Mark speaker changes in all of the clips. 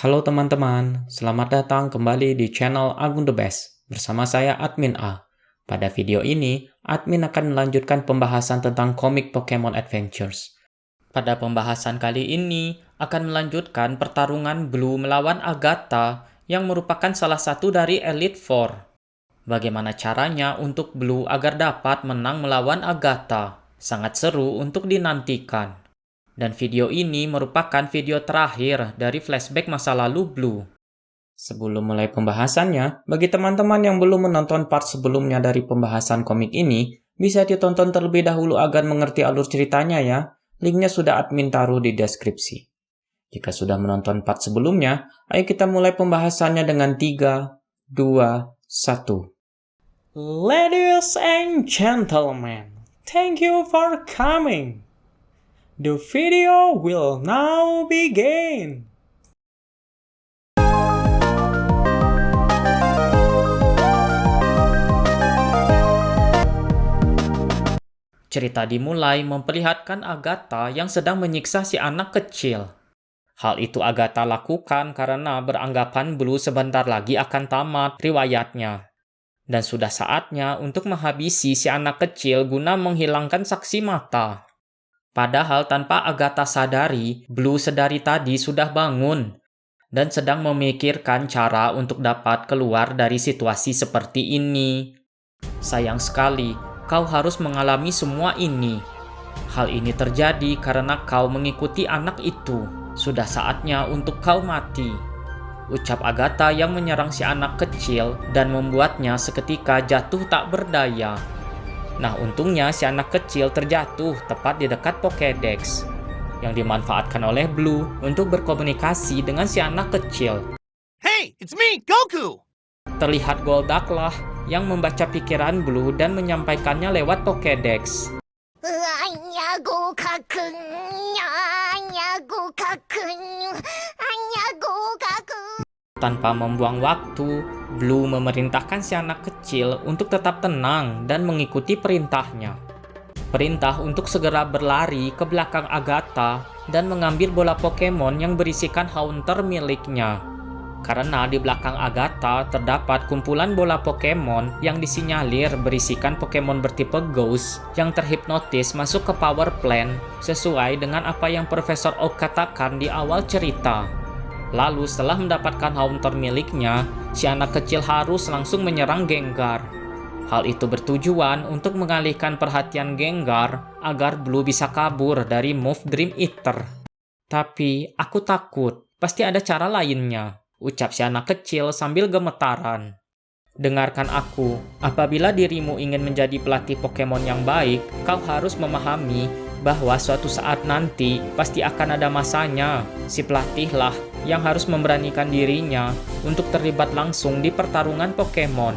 Speaker 1: Halo teman-teman, selamat datang kembali di channel Agung The Best. Bersama saya Admin A. Pada video ini, Admin akan melanjutkan pembahasan tentang komik Pokemon Adventures. Pada pembahasan kali ini, akan melanjutkan pertarungan Blue melawan Agatha yang merupakan salah satu dari Elite Four. Bagaimana caranya untuk Blue agar dapat menang melawan Agatha? Sangat seru untuk dinantikan. Dan video ini merupakan video terakhir dari flashback masa lalu Blue. Sebelum mulai pembahasannya, bagi teman-teman yang belum menonton part sebelumnya dari pembahasan komik ini, bisa ditonton terlebih dahulu agar mengerti alur ceritanya ya. Linknya sudah admin taruh di deskripsi. Jika sudah menonton part sebelumnya, ayo kita mulai pembahasannya dengan 3, 2, 1. Ladies and gentlemen, thank you for coming. The video will now begin. Cerita dimulai memperlihatkan Agatha yang sedang menyiksa si anak kecil. Hal itu Agatha lakukan karena beranggapan Blue sebentar lagi akan tamat riwayatnya. Dan sudah saatnya untuk menghabisi si anak kecil guna menghilangkan saksi mata. Padahal tanpa Agatha sadari, Blue sedari tadi sudah bangun dan sedang memikirkan cara untuk dapat keluar dari situasi seperti ini. Sayang sekali, kau harus mengalami semua ini. Hal ini terjadi karena kau mengikuti anak itu. Sudah saatnya untuk kau mati. Ucap Agatha yang menyerang si anak kecil dan membuatnya seketika jatuh tak berdaya. Nah, untungnya si anak kecil terjatuh tepat di dekat Pokédex yang dimanfaatkan oleh Blue untuk berkomunikasi dengan si anak kecil.
Speaker 2: Hey, it's me, Goku!
Speaker 1: Terlihat Golduck lah yang membaca pikiran Blue dan menyampaikannya lewat Pokédex. Tanpa membuang waktu, Blue memerintahkan si anak kecil untuk tetap tenang dan mengikuti perintahnya. Perintah untuk segera berlari ke belakang Agatha dan mengambil bola Pokemon yang berisikan Haunter miliknya. Karena di belakang Agatha terdapat kumpulan bola Pokemon yang disinyalir berisikan Pokemon bertipe Ghost yang terhipnotis masuk ke Power Plant sesuai dengan apa yang Profesor Oak katakan di awal cerita. Lalu setelah mendapatkan Haunter miliknya, si anak kecil harus langsung menyerang Gengar. Hal itu bertujuan untuk mengalihkan perhatian Gengar agar Blue bisa kabur dari move Dream Eater. Tapi aku takut, pasti ada cara lainnya, ucap si anak kecil sambil gemetaran. Dengarkan aku, apabila dirimu ingin menjadi pelatih Pokemon yang baik, kau harus memahami bahwa suatu saat nanti pasti akan ada masanya. Si pelatihlah yang harus memberanikan dirinya untuk terlibat langsung di pertarungan Pokemon.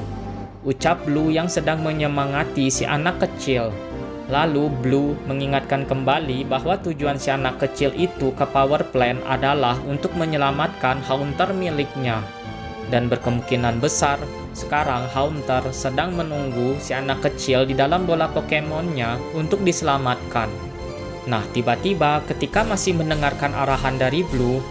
Speaker 1: Ucap Blue yang sedang menyemangati si anak kecil. Lalu Blue mengingatkan kembali bahwa tujuan si anak kecil itu ke Power Plant adalah untuk menyelamatkan Haunter miliknya. Dan berkemungkinan besar, sekarang Haunter sedang menunggu si anak kecil di dalam bola Pokemonnya untuk diselamatkan. Nah, tiba-tiba ketika masih mendengarkan arahan dari Blue,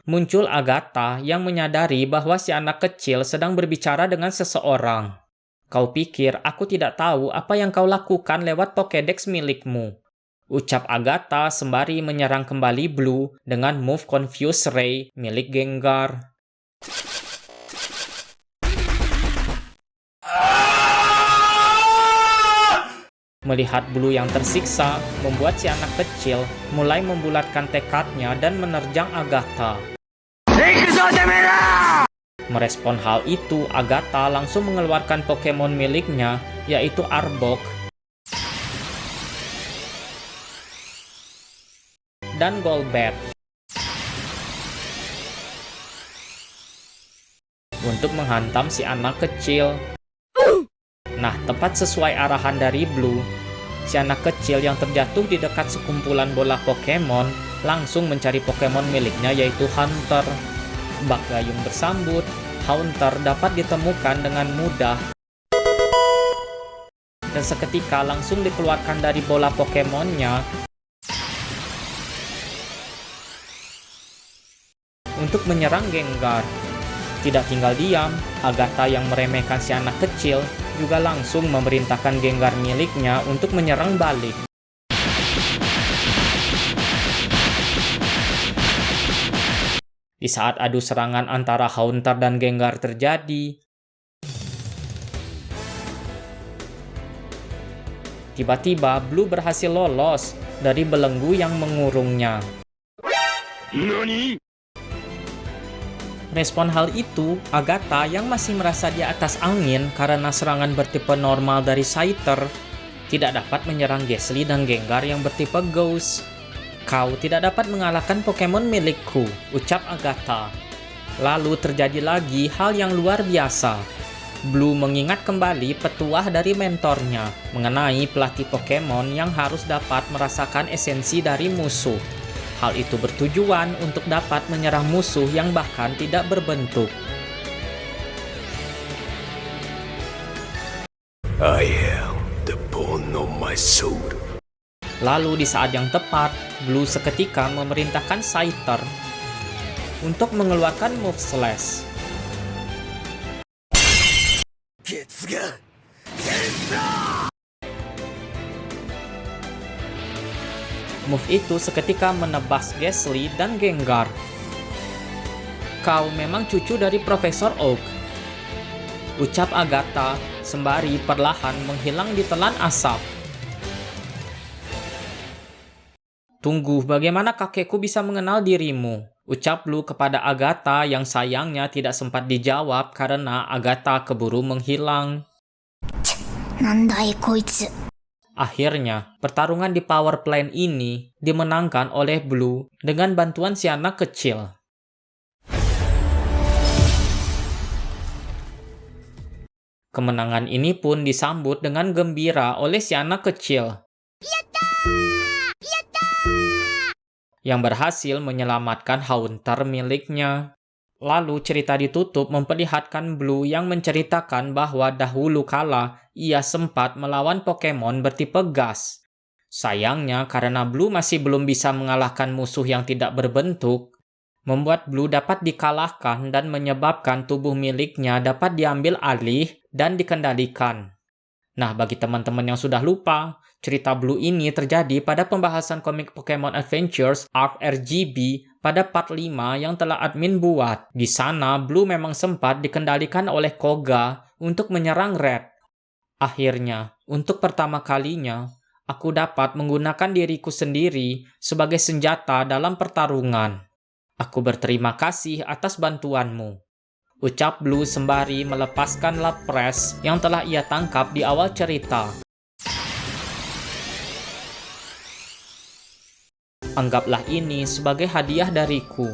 Speaker 1: muncul Agatha yang menyadari bahwa si anak kecil sedang berbicara dengan seseorang. Kau pikir aku tidak tahu apa yang kau lakukan lewat Pokédex milikmu? Ucap Agatha sembari menyerang kembali Blue dengan move Confuse Ray milik Gengar. Melihat Blue yang tersiksa, membuat si anak kecil mulai membulatkan tekadnya dan menerjang Agatha. Merespon hal itu, Agatha langsung mengeluarkan Pokemon miliknya, yaitu Arbok dan Golbat untuk menghantam si anak kecil. Nah, tepat sesuai arahan dari Blue, si anak kecil yang terjatuh di dekat sekumpulan bola Pokemon langsung mencari Pokemon miliknya yaitu Haunter. Bak gayung bersambut, Haunter dapat ditemukan dengan mudah dan seketika langsung dikeluarkan dari bola Pokemonnya untuk menyerang Gengar. Tidak tinggal diam, Agatha yang meremehkan si anak kecil juga langsung memerintahkan Gengar miliknya untuk menyerang balik. Di saat adu serangan antara Haunter dan Gengar terjadi, tiba-tiba Blue berhasil lolos dari belenggu yang mengurungnya.
Speaker 2: Nani?
Speaker 1: Respon hal itu, Agatha yang masih merasa di atas angin karena serangan bertipe normal dari Scyther tidak dapat menyerang Gastly dan Gengar yang bertipe Ghost. "Kau tidak dapat mengalahkan Pokemon milikku," ucap Agatha. Lalu terjadi lagi hal yang luar biasa. Blue mengingat kembali petuah dari mentornya mengenai pelatih Pokemon yang harus dapat merasakan esensi dari musuh. Hal itu bertujuan untuk dapat menyerang musuh yang bahkan tidak berbentuk.
Speaker 3: I am the bone of my soul.
Speaker 1: Lalu di saat yang tepat, Blue seketika memerintahkan Scyther untuk mengeluarkan move Slash. Move itu seketika menebas Gastly dan Gengar. "Kau memang cucu dari Profesor Oak," ucap Agatha sembari perlahan menghilang di telan asap. "Tunggu, bagaimana kakekku bisa mengenal dirimu?" ucap Blue kepada Agatha yang sayangnya tidak sempat dijawab karena Agatha keburu menghilang.
Speaker 4: Nandai koitsu.
Speaker 1: Akhirnya, pertarungan di power plant ini dimenangkan oleh Blue dengan bantuan si anak kecil. Kemenangan ini pun disambut dengan gembira oleh si anak kecil. Yang berhasil menyelamatkan Haunter miliknya. Lalu cerita ditutup memperlihatkan Blue yang menceritakan bahwa dahulu kala ia sempat melawan Pokemon bertipe gas. Sayangnya karena Blue masih belum bisa mengalahkan musuh yang tidak berbentuk, membuat Blue dapat dikalahkan dan menyebabkan tubuh miliknya dapat diambil alih dan dikendalikan. Nah, bagi teman-teman yang sudah lupa, cerita Blue ini terjadi pada pembahasan komik Pokemon Adventures Arc RGB pada part 5 yang telah admin buat. Di sana, Blue memang sempat dikendalikan oleh Koga untuk menyerang Red. Akhirnya, untuk pertama kalinya, aku dapat menggunakan diriku sendiri sebagai senjata dalam pertarungan. Aku berterima kasih atas bantuanmu, ucap Blue sembari melepaskan Lapras yang telah ia tangkap di awal cerita. Anggaplah ini sebagai hadiah dariku.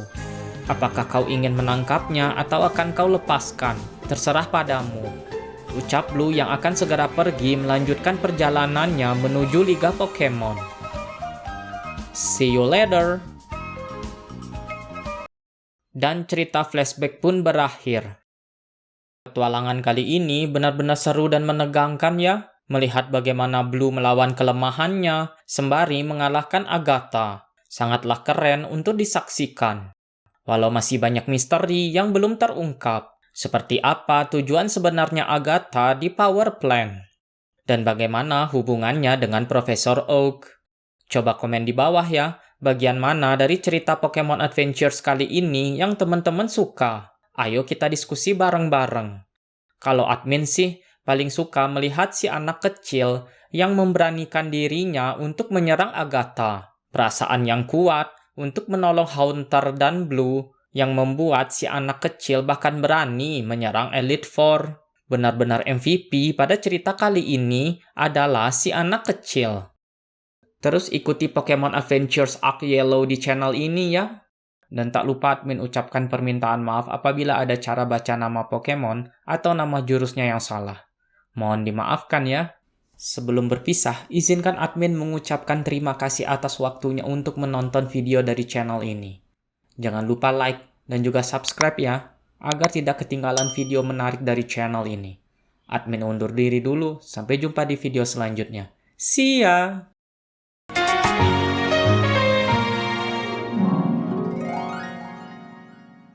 Speaker 1: Apakah kau ingin menangkapnya atau akan kau lepaskan? Terserah padamu, ucap Blue yang akan segera pergi melanjutkan perjalanannya menuju Liga Pokemon. See you later. Dan cerita flashback pun berakhir. Petualangan kali ini benar-benar seru dan menegangkan ya, melihat bagaimana Blue melawan kelemahannya sembari mengalahkan Agatha. Sangatlah keren untuk disaksikan. Walau masih banyak misteri yang belum terungkap, seperti apa tujuan sebenarnya Agatha di Power Plant, dan bagaimana hubungannya dengan Profesor Oak. Coba komen di bawah ya, bagian mana dari cerita Pokemon Adventures kali ini yang teman-teman suka. Ayo kita diskusi bareng-bareng. Kalau admin sih, paling suka melihat si anak kecil yang memberanikan dirinya untuk menyerang Agatha. Perasaan yang kuat untuk menolong Haunter dan Blue yang membuat si anak kecil bahkan berani menyerang Elite Four. Benar-benar MVP pada cerita kali ini adalah si anak kecil. Terus ikuti Pokemon Adventures Arc Yellow di channel ini ya. Dan tak lupa admin ucapkan permintaan maaf apabila ada cara baca nama Pokemon atau nama jurusnya yang salah. Mohon dimaafkan ya. Sebelum berpisah, izinkan admin mengucapkan terima kasih atas waktunya untuk menonton video dari channel ini. Jangan lupa like dan juga subscribe ya, agar tidak ketinggalan video menarik dari channel ini. Admin undur diri dulu, sampai jumpa di video selanjutnya. See ya!